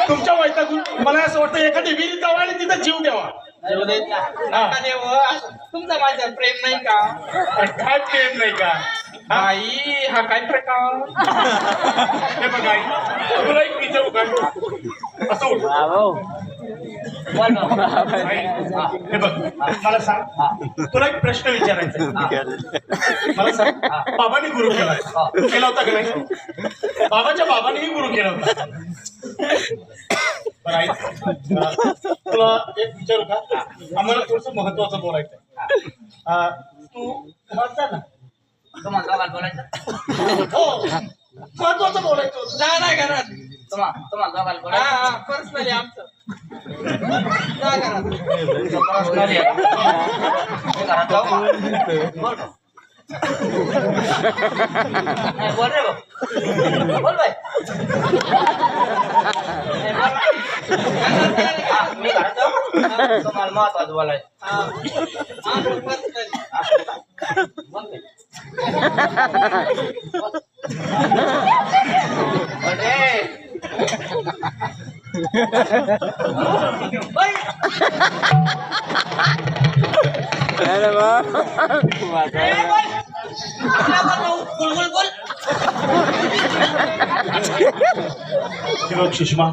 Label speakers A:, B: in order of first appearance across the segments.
A: तुमच्या वैतागून मला असं वाटतं एखादी विहिरीत जावा आणि तिथं जीव द्यावा.
B: तुमचा माझ्यावर प्रेम नाही का?
A: काय प्रेम नाही का?
B: आई हा काय प्रकार?
A: हे बघ आई, तुला एक विचारू का? असं उठ. आई, हे बघ मला सांग, तुला एक प्रश्न विचारायचा आहे. मला सांग, बाबांनी गुरु केला होता का नाही? बाबाच्या बाबांनीही गुरु केला होता. पण आई, तुला एक विचारू का? आम्हाला थोडस महत्वाचं बोलायचं आहे. तू घरात जा ना.
B: तुम्हाला बोलायचं?
A: हो, महत्वाचं बोलायचं होतं.
B: जा ना घरात. तुम्हाला बोलायचं पर्सनली आमचं. जा घरात. घरात जाऊ बोल रे बोल बाय. मी घरात जाऊ. तुम्हाला महत्वाचं बोलायचं.
A: सुषमा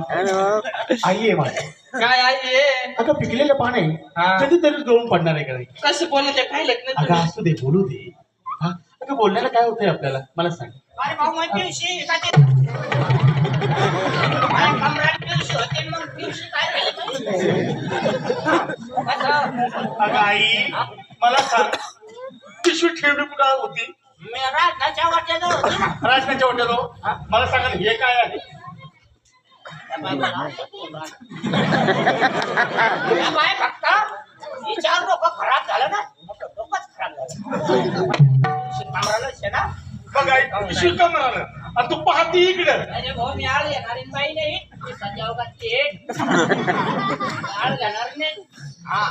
A: आई आहे माझी.
B: काय आई
A: अगं पिकलेलं पान आहे, कधीतरी गळून पडणार आहे का नाही?
B: कसं बोलत काय लग्न?
A: अगं असू दे, बोलू दे. हा, अगं बोलण्याला काय होतंय आपल्याला, मला सांग.
B: अरे भाऊ मग दिवशी
A: अगं आई मला सांग, पिशवी ठेवली कुठं होती?
B: मी राजनाच्या वाट्याजवळ होती ना.
A: राजनाच्या वाट्याजवळ. मला सांगा ना, हे काय आहे?
B: फक्त विचार डोकं खराब झालं ना, डोकंच खराब झालं. ना
A: बघ आई, पिशवी का म्हणाला आणि तू पाहती इकडं.
B: अरे भाऊ मी आळ घेणार बाई नाही, सध्या आळ घेणार नाही. हा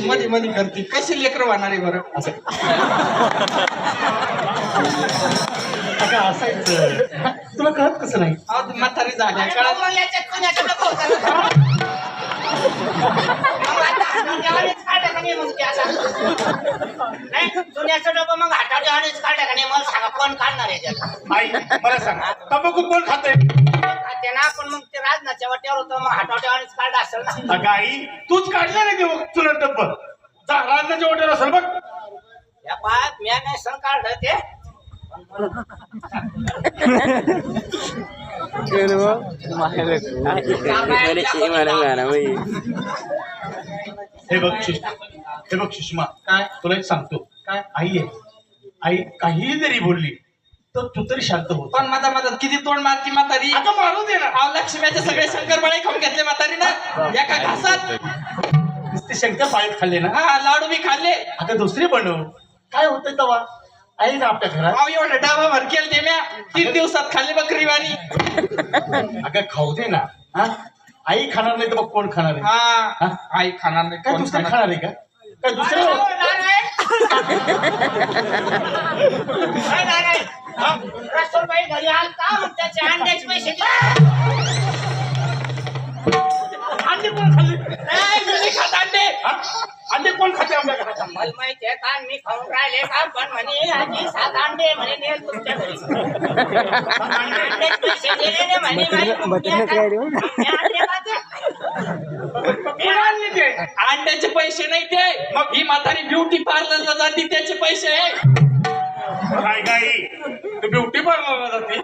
B: मध्ये मध्ये करते कशी लेकर वाहणार आहे बरं?
A: अगं असायचं, तुला कळत कसं नाही?
B: म्हातारी झाल्या जुन्याचं डबं मग हाताच्या आधीच काढलं का नाही? मला सांगा कोण काढणार आहे त्याला?
A: आई मला सांग, तंबाखू कोण खाते?
B: खाते ना, पण मग ते राजनाच्या वाट्यावर होतं, मग हाताच्या आधीच काढलं असेल ना.
A: अगं आई तूच काढला नाही ते तुला डब्बा. जा राजनाच्या वाट्यावर असेल बघ.
B: या पायात मी नाही सण काढलं ते.
A: हे बघ सुषमा, काय तुला एक सांगतो, काय आई आहे, आई काहीही जरी बोलली तर तू तरी शांत हो.
B: पण माझा किती तोंड मारती म्हातारी.
A: आता मारू दे ना.
B: लक्ष्मीचे सगळे शंकरपाळे खाऊन घेतले म्हातारी ना एका घासात.
A: नुसते शंकरपाळे खाल्ले ना?
B: हा लाडू बी खाल्ले.
A: आता दुसरे बनव. काय होतंय तवा? आई ना आपल्या घरात.
B: एवढा डाबा भर केलं ते म्या 3 दिवसात खाल्ले बकरीवाणी.
A: अगं खाऊ दे ना. हा, आई खाणार नाही तर मग कोण खाणार आहे?
B: हा आई खाणार नाही.
A: काय दुसरं खाणार आहे का? काय दुसरं?
B: रसूलबाई घरी आलता मग त्याचे अंड्याचे पैसे
A: अंडे कोण खाल्ले?
B: नाही खात अंडे.
A: अंडे कोण खाते आपल्या घरात?
B: मला माहिती आहे का मी खाऊन राहिले का, पण म्हणे आजी 7 अंडे म्हणे नेल तुमच्या घरी. अंड्याचे पैसे दिले नाही म्हणे. अंड्याचे पैसे नाही ते, मग ही म्हातारी ब्युटी पार्लरला जाते त्याचे पैसे आहे.
A: काय गाई तू ब्युटी पार्लरला जाते?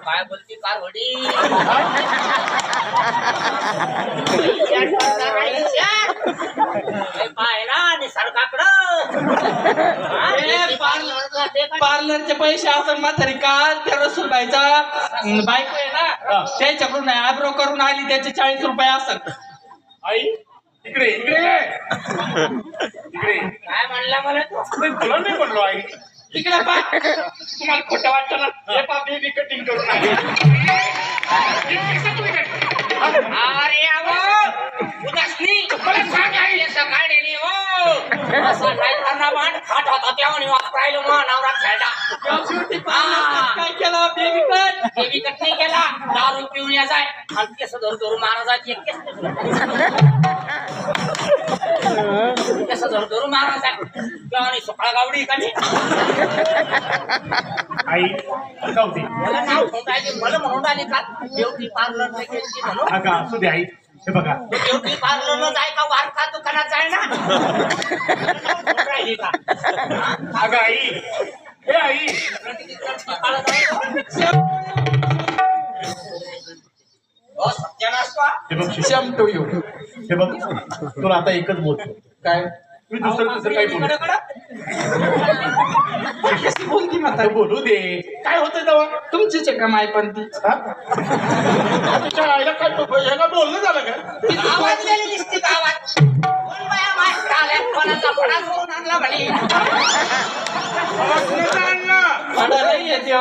B: काय बोलती कारवडी? पार्लरचे पैसे असं म्हातारी काल त्या रसूलबाईचा बायको आहे ना त्याच्याकडून आयब्रो करून आली, त्याचे 40 रुपये असत.
A: आई इकडे इकडे इकडे
B: काय म्हणला मला तू?
A: तुला नाही म्हणलो आई.
B: तिकडे पा तुम्हाला खोटं वाटतं ना? हे पा बेबी कटिंग करून आली. अरे उदासनी मला सांग आई सकाळी हो असं नाही करणार मान खाट होता तेव्हा वापरायला मग नवरा
C: पिऊन या जाय आणि केस धरू महाराजाची एक केस केस धरू महाराज आहे आणि सोकळा गावडी का
A: आई जाऊ दे.
C: मला नाव म्हणून राहिली मला म्हणून राहिली का ब्युटी पार्लर गेली म्हणून
A: अगं असू दे आई. हे बघा
C: ब्युटी पार्लर जाय का वारखा दुकानात जाय ना म्हणून राहिली का
A: अगं आई. हे आई
C: सत्यानाश का
A: हे बघ शिष्य,
B: शम टू यू.
A: हे बघ तुला आता एकच बोलतो.
B: काय
A: मी दुसरं काही बोलू
B: कशी बोलती
A: आता
B: म्हातारी?
A: बोलू दे. काय होतंय तेव्हा?
B: तुमचीच आहे का माय पण ती?
A: हा? तुझ्या आईला काय ह्याला बोलणं झालं का?
C: आवाज गेली दिसते गावात कोण बाया मास्टर आल्या कोणाचा फडा करून आणला म्हणे
B: फडा नाही येतो,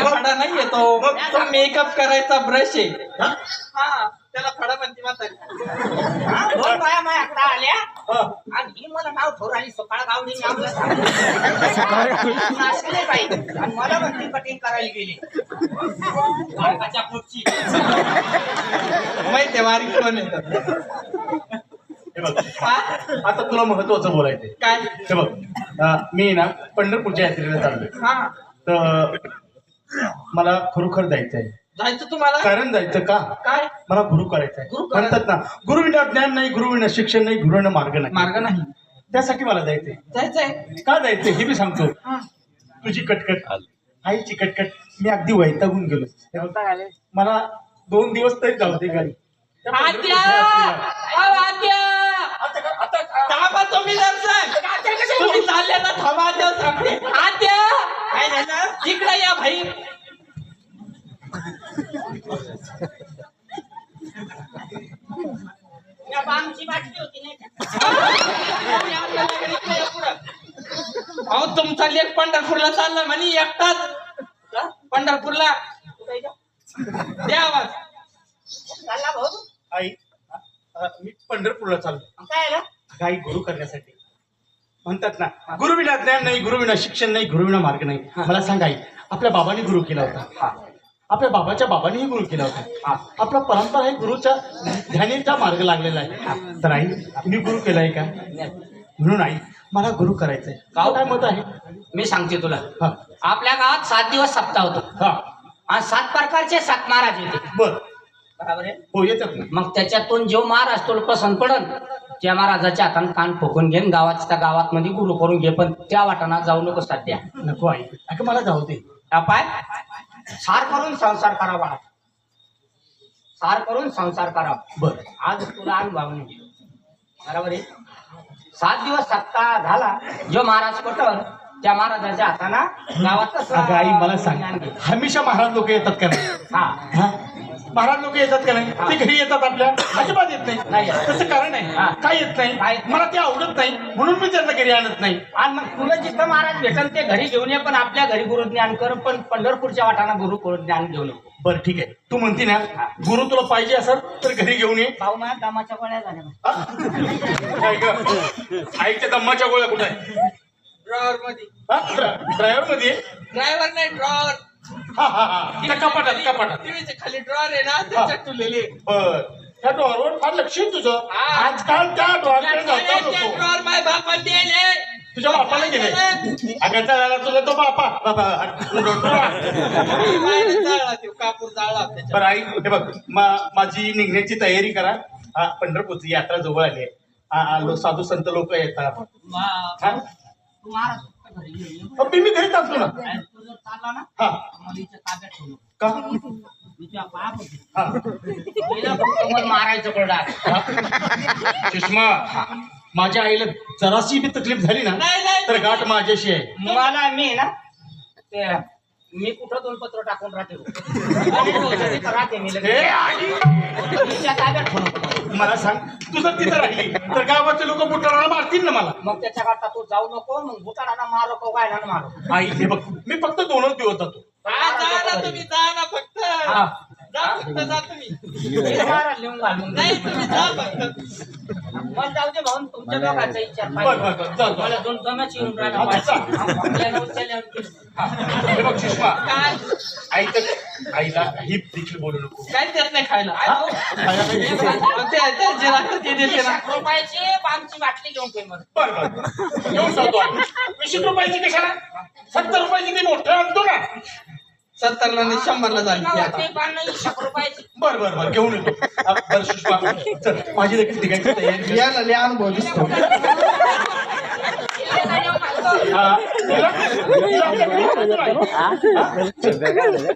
B: फडा नाही येतो. तो मेकअप करायचा ब्रश आहे. हा त्याला फडा म्हणते म्हातारी.
C: दोन बाया माझ्याकडे आल्या
A: हा.
C: आणि ही मला नाव ठोराली सकाळ गावडी नाचले पाहिजे आणि मला म्हणती कटिंग करायला गेली बाळकाच्या पोटची
B: माहिती वारी कोण येतात?
A: हे बघ
B: हा?
A: आता तुला महत्वाचं बोलायचंय.
B: काय?
A: हे बघ मी ना पंढरपूरच्या यात्रेला चाललोय.
B: हा
A: तर मला खरोखर जायचंय.
B: जायचं तुम्हाला?
A: कारण जायचं का?
B: काय
A: मला गुरु करायचंय.
B: गुरु करायचं?
A: म्हणतात ना गुरुविना ज्ञान नाही, गुरुविना शिक्षण नाही, गुरुविना मार्ग नाही.
B: मार्ग नाही.
A: त्यासाठी मला जायचंय.
B: जायचंय
A: का जायचंय हे मी सांगतो.
B: हा.
A: तुझी कटकट आईची कटकट मी अगदी वैतागून गेलो. हे बघ, मला 2 दिवस तरी जाऊ दे घरी. त्या
B: आत्या!
A: पंढरपूरच्या
B: अहो, आत्या!
A: आता
B: थांबा तुम्ही दर्शन. तुम्ही चालले ना थांबा आत्या सांगते. आत्या
C: काय झालं
B: इकडे या भाई.
C: या बामची बाटली होती नाही का?
B: अहो तुमचा लेख पंढरपूरला चालला म्हणे एकटाच. पंढरपूरला द्या आवाज.
C: चालला भाऊ
A: आई मी पंढरपूरला चाललो.
C: काय आलं
A: काही गुरु करण्यासाठी. म्हणतात ना गुरुविना ज्ञान नाही, गुरुविना शिक्षण नाही, गुरुविना मार्ग नाही. मला सांग आई, आपल्या बाबांनी गुरु केला होता. आपल्या बाबाच्या बाबांनीही गुरु केला होता. आपला परंपरा आहे गुरुच्या ध्यानीचा मार्ग लागलेला आहे. तर आई मी गुरु केलाय का? म्हणून आई मला गुरु करायचंय. काय मत आहे?
C: मी सांगते तुला
A: हा
C: आपल्या गावात 7 दिवस सप्ताह होतो
A: हा
C: आणि 7 प्रकारचे 7 महाराज येते
A: बर
C: बरोबर आहे.
A: हो येतात ना.
C: मग त्याच्यातून जो महाराज तुला पसंत पडन त्या महाराजाच्या हातानं कान ठोकून घेन गावात त्या गावात मध्ये गुरु करून घे पण त्या वाटाना जाऊ नको सध्या.
A: नको आई अगं मला जाऊ दे.
C: पाय सार करून संसार करावा सार करून संसार करावा.
A: बर
C: आज तुला अनुभव नाही बरोबर आहे. 7 दिवस सप्ताह झाला जो महाराज पटल त्या महाराजाच्या हाताना गावात
A: अगं आई मला सांग हमेशा महाराज लोक येतात का नाही?
C: हा
A: हा? महाराज लोक येतात का नाही? ते घरी येतात आपल्या अजिबात येत नाही.
C: नाही येत.
A: तसं कारण आहे
C: हा.
A: काय येत नाही मला ते आवडत नाही म्हणून मी त्यांना घरी आणत नाही.
C: आणि मग तुला जिथं महाराज भेटल ते घरी घेऊन ये पण आपल्या घरी गुरु ज्ञान कर पण पंढरपूरच्या वाटाना गुरु ज्ञान घेऊ नको.
A: बरं ठीक आहे तू म्हणती ना गुरु तुला पाहिजे असेल तर घरी घेऊन ये.
C: भाऊ माझ्या दमाच्या गोळ्या झाल्या
A: हा? काय गं? आईच्या दम्माच्या गोळ्या कुठे आहे?
B: ड्रॉवर मध्ये.
A: ड्रायव्हर मध्ये आहे?
B: ड्रायव्हर नाही ड्रॉवर.
A: हा हा हा त्या कपाटात
B: टीव्हीच्या खाली ड्रॉवर आहे ना त्याच्यात ठेवलेले.
A: बर त्या डोअरवर फार लक्ष आहे तुझं.
B: हा.
A: आजकाल त्या डोअरकडे जाता नको.
B: ड्रॉवर माझ्या बापाला दिले.
A: तुझ्या बापाला गेले अगरचा झाला तुला तो बापा
B: कापूर जाळला त्याच्यात.
A: बरं आई हे बघ माझी निघण्याची तयारी करा. हा पंढरपूरची यात्रा जवळ आली आहे. साधू संत लोक येतात. हा?
C: तू महाराज फक्त घरी घेऊन ये.
A: मी घरी चालतो ना.
C: आणि तू जर चालला ना
A: हा
C: मला इथं ताब्यात ठेवू नको.
A: का?
C: मी तुझ्या पाया पडते.
A: हा.
C: पहिला फक्त मला मारायचं पडणार.
A: सुषमा माझ्या आईला जराशी बी तकलीफ झाली ना
B: नाही, नाही.
A: तर गाठ माझ्याशी आहे.
C: मला मी ना ते मी कुठं 2 पत्र टाकून राहते राहते मी लगेच.
A: ए, आई!
C: तिच्या ताब्यात ठेवू नको.
A: मला सांग तू जर तिथं राहिली तर गावाचे लोक बुटाला मारतील ना मला.
C: मग त्याच्या करता तू जाऊ नको मग बुटाराना मारो को गायना मारो.
A: आई हे बघ मी फक्त 2च दिवस जातो.
B: हा, जा ना तुम्ही जा ना फक्त.
C: हा.
B: जा फक्त जा तुम्ही.
C: हे महाराज लिहून घाल मग.
B: नाही तुम्ही जा फक्त.
C: मला जाऊ दे भाऊ तुमच्या दोघांचा विचार
A: बरं, जा.
C: मला 2 जमच येऊन राहिला
A: अच्छा.
C: पाहिजे. आपल्याला उचलल्यावर
A: हे बघ सुषमा
B: काय
A: आई ही देखील बोलू नको.
B: काय देत नाही खायला
A: खायला काही देत नाही.
B: ते जे लागतं ते देते ना.
C: 20 रुपयाची पानची बाटली घेऊन पे मला.
A: बरं घेऊन जातो आम्ही. 20 रुपयाची कशाला? 70 रुपयाची ती मोठं आणतो ना.
B: 70ला आणि 100ला झाली ती आता.
C: ते पान नाही 100 रुपयाची.
A: बरं घेऊन येतो. बरं सुषमा चल माझी देखील तिघांची तयारी.
B: याला लय अनुभव दिसतो.
A: हा. तुला- तुला-